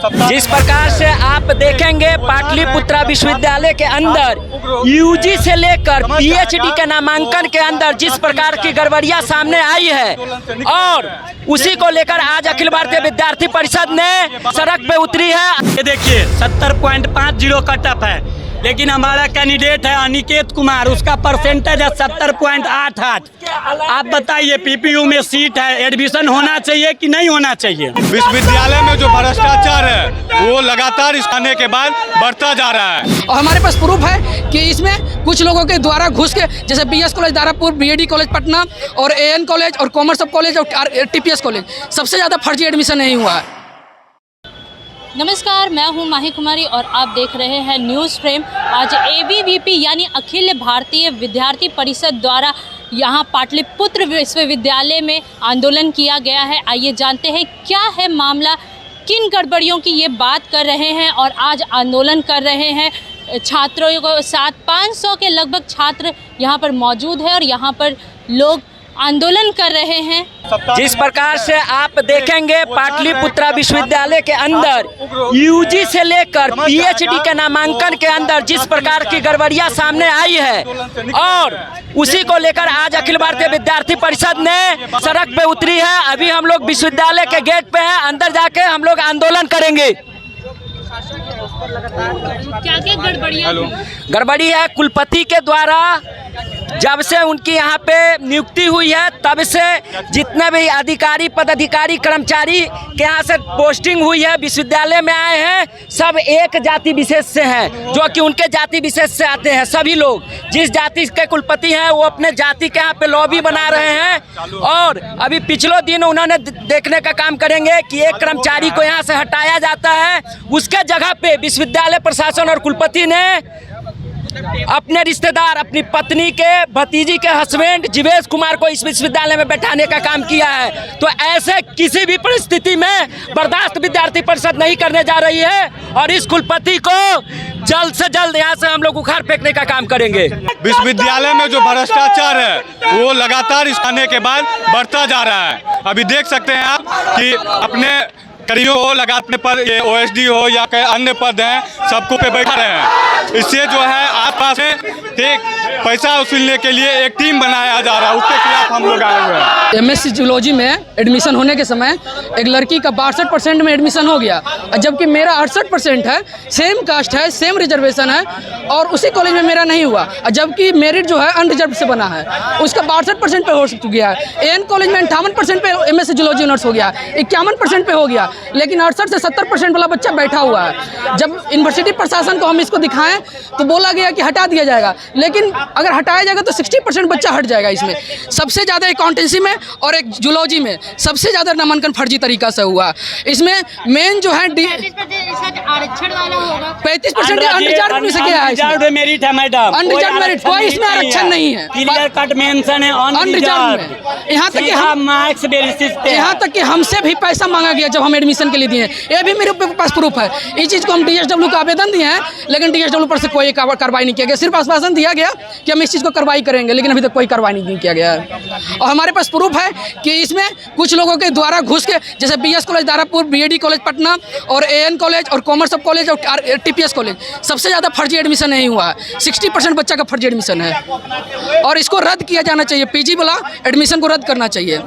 जिस प्रकार से आप देखेंगे पाटलिपुत्रा विश्वविद्यालय के अंदर यूजी से लेकर पीएचडी के नामांकन के अंदर जिस प्रकार की गड़बड़ियां सामने आई है और उसी को लेकर आज अखिल भारतीय विद्यार्थी परिषद ने सड़क पे उतरी है। ये देखिए 70.50 कट ऑफ है, लेकिन हमारा कैंडिडेट है अनिकेत कुमार, उसका परसेंटेज है 70.88। आप बताइए पीपीयू में सीट है, एडमिशन होना चाहिए कि नहीं होना चाहिए? विश्वविद्यालय में जो भ्रष्टाचार है वो लगातार इस आने के बाद बढ़ता जा रहा है और हमारे पास प्रूफ है कि इसमें कुछ लोगों के द्वारा घुस के, जैसे BS college Darapur, BAD college Patna और एएन कॉलेज और कॉमर्स कॉलेज और टीपीएस कॉलेज, सबसे ज़्यादा फर्जी एडमिशन नहीं हुआ है। नमस्कार, मैं हूं माही कुमारी और आप देख रहे हैं न्यूज़ फ्रेम। आज एबीवीपी यानी अखिल भारतीय विद्यार्थी परिषद द्वारा यहां पाटलिपुत्र विश्वविद्यालय में आंदोलन किया गया है। आइए जानते हैं क्या है मामला, किन गड़बड़ियों की ये बात कर रहे हैं और आज आंदोलन कर रहे हैं। छात्रों को 500 के लगभग छात्र यहाँ पर मौजूद है और यहाँ पर लोग आंदोलन कर रहे हैं। जिस प्रकार से आप देखेंगे पाटलिपुत्रा विश्वविद्यालय के अंदर यूजी से लेकर पीएचडी के नामांकन के अंदर जिस प्रकार की गड़बड़ियां सामने आई है और उसी को लेकर आज अखिल भारतीय विद्यार्थी परिषद ने सड़क पे उतरी है। अभी हम लोग विश्वविद्यालय के गेट पे हैं, अंदर जाके हम लोग आंदोलन करेंगे। क्या क्या गड़बड़ी है? कुलपति के द्वारा जब से उनकी यहाँ पे नियुक्ति हुई है तब से जितने भी अधिकारी, पदाधिकारी, कर्मचारी के यहाँ से पोस्टिंग हुई है, विश्वविद्यालय में आए हैं, सब एक जाति विशेष से हैं, जो कि उनके जाति विशेष से आते हैं। सभी लोग जिस जाति के कुलपति हैं वो अपने जाति के यहाँ पे लॉबी बना रहे हैं और अभी पिछले दिन उन्होंने देखने का काम करेंगे कि एक कर्मचारी को यहाँ से हटाया जाता है, उसके जगह पे विश्वविद्यालय प्रशासन और कुलपति ने अपने रिश्तेदार, अपनी पत्नी के भतीजी के हस्बैंड जीवेश कुमार को इस विश्वविद्यालय में बैठाने का काम किया है। तो ऐसे किसी भी परिस्थिति में बर्दाश्त विद्यार्थी परिषद नहीं करने जा रही है और इस कुलपति को जल्द से जल्द यहाँ से हम लोग उखाड़ फेंकने का काम करेंगे। विश्वविद्यालय में जो भ्रष्टाचार है वो लगातार इस आने के बाद बढ़ता जा रहा है। अभी देख सकते हैं आप कि अपने करियो हो लगा अपने पर ये ओएसडी हो या अन्य पद हैं, सबको पे बैठा रहे हैं। इससे जो है आप पास एक पैसा वसूलने के लिए एक टीम बनाया जा रहा है, उसके खिलाफ हम लोग आए हुए हैं। एमएससी जूलॉजी में एडमिशन होने के समय एक लड़की का 62% में एडमिशन हो गया, जबकि मेरा 68% है, सेम कास्ट है, सेम रिजर्वेशन है और उसी कॉलेज में मेरा नहीं हुआ, जबकि मेरिट जो है अनरिजर्व से बना है, उसका 62% पे हो गया है। एएन कॉलेज में 58% पे एमएससी जूलॉजी ऑनर्स हो गया, 51% पे हो गया, लेकिन 68 से 70% वाला बच्चा बैठा हुआ है। जब यूनिवर्सिटी प्रशासन को हम इसको दिखाएं तो बोला गया कि हटा दिया जाएगा, लेकिन अगर हटाया जाएगा तो 60% बच्चा हट जाएगा। इसमें सबसे ज़्यादा अकाउंटेंसी में और एक जूलॉजी में सबसे ज़्यादा नामांकन फर्जी तरीका से हुआ। इसमें मेन जो है 35% अनरिजर्व से क्या है, मेरिट है मैडम, अनरिजर्व मेरिट, कोई इसमें आरक्षण नहीं है, क्लियर कट मेंशन है अनरिजर्व में। यहाँ तक कि हमसे भी पैसा मांगा गया जब हम एडमिशन के लिए दिए, ये भी मेरे पास प्रूफ है। इस चीज़ को हम डीएसडब्ल्यू का आवेदन दिए हैं, लेकिन डीएसडब्ल्यू पर से कोई कार्रवाई नहीं किया गया। सिर्फ आश्वासन दिया गया कि हम इस चीज़ को कार्रवाई करेंगे, लेकिन अभी तक कोई कार्रवाई नहीं किया गया है। और हमारे पास प्रूफ है कि इसमें कुछ लोगों के द्वारा घुस के, जैसे BS college Darapur, BAD college Patna और एएन कॉलेज और कॉमर्स कॉलेज और टीपीएस कॉलेज, सबसे ज़्यादा फर्जी एडमिशन नहीं हुआ है। 60% बच्चा का फर्जी एडमिशन है और इसको रद्द किया जाना चाहिए। पीजी वाला एडमिशन को रद्द करना चाहिए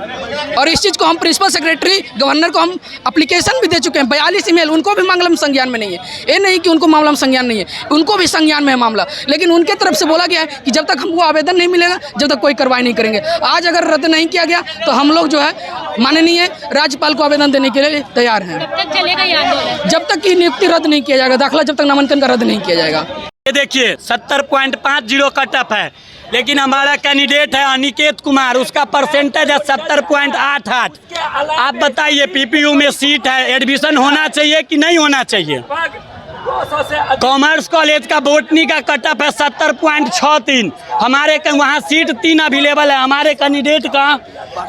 और इस चीज़ को हम प्रिंसिपल सेक्रेटरी, गवर्नर को हम एप्लीकेशन भी दे चुके हैं, 42 ईमेल, उनको भी मामला में संज्ञान में नहीं है। ये नहीं कि उनको मामला में संज्ञान नहीं है, उनको भी संज्ञान में है मामला, लेकिन उनके तरफ से बोला गया है कि जब तक हमको आवेदन नहीं मिलेगा जब तक कोई कार्रवाई नहीं करेंगे। आज अगर रद्द नहीं किया गया तो हम लोग जो है माननीय राज्यपाल को आवेदन देने के लिए तैयार हैं। कब तक चलेगा ये आंदोलन? जब तक कि नियुक्ति रद्द नहीं किया जाएगा, दाखिला जब तक नामांकन का रद्द नहीं किया जाएगा। ये देखिए 70.50 कट ऑफ है, लेकिन हमारा कैंडिडेट है अनिकेत कुमार, उसका परसेंटेज है 70.88। आप बताइए पीपीयू में सीट है, एडमिशन होना चाहिए कि नहीं होना चाहिए? कॉमर्स कॉलेज का बोटनी का कट ऑफ है 70.63। हमारे वहाँ सीट 3 अवेलेबल है, हमारे कैंडिडेट का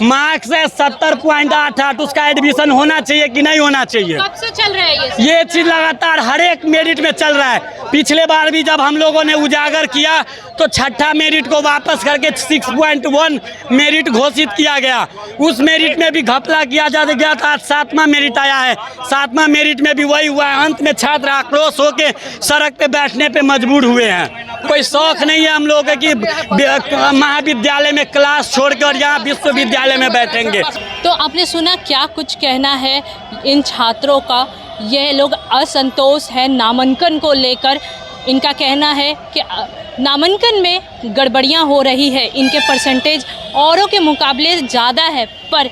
मार्क्स है 70.88। उसका एडमिशन होना चाहिए कि नहीं होना चाहिए? कब से चल रहा है ये चीज़ लगातार हर एक मेरिट में चल रहा है। पिछले बार भी जब हम लोगों ने उजागर किया तो छठा मेरिट को वापस करके 6.1 मेरिट घोषित किया गया। उस मेरिट में भी घपला किया जा गया था। आज 7वां मेरिट आया है, 7वां मेरिट में भी वही हुआ है। अंत में छात्र आक्रोश होकर सड़क पे बैठने पे मजबूर हुए हैं। कोई शौक नहीं है हम लोगों कि महाविद्यालय में क्लास छोड़कर यहाँ विश्वविद्यालय में बैठेंगे। तो आपने सुना क्या कुछ कहना है इन छात्रों का। ये लोग असंतोष है नामांकन को लेकर। इनका कहना है कि नामांकन में गड़बड़ियां हो रही है, इनके परसेंटेज औरों के मुकाबले ज़्यादा है, पर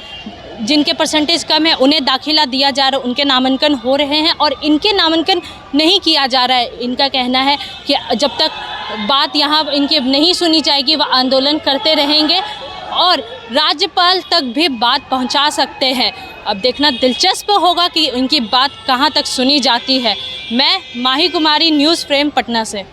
जिनके परसेंटेज कम है उन्हें दाखिला दिया जा रहा है, उनके नामांकन हो रहे हैं और इनके नामांकन नहीं किया जा रहा है। इनका कहना है कि जब तक बात यहाँ इनकी नहीं सुनी जाएगी वह आंदोलन करते रहेंगे और राज्यपाल तक भी बात पहुंचा सकते हैं। अब देखना दिलचस्प होगा कि इनकी बात कहां तक सुनी जाती है। मैं माही कुमारी, न्यूज़ फ्रेम, पटना से।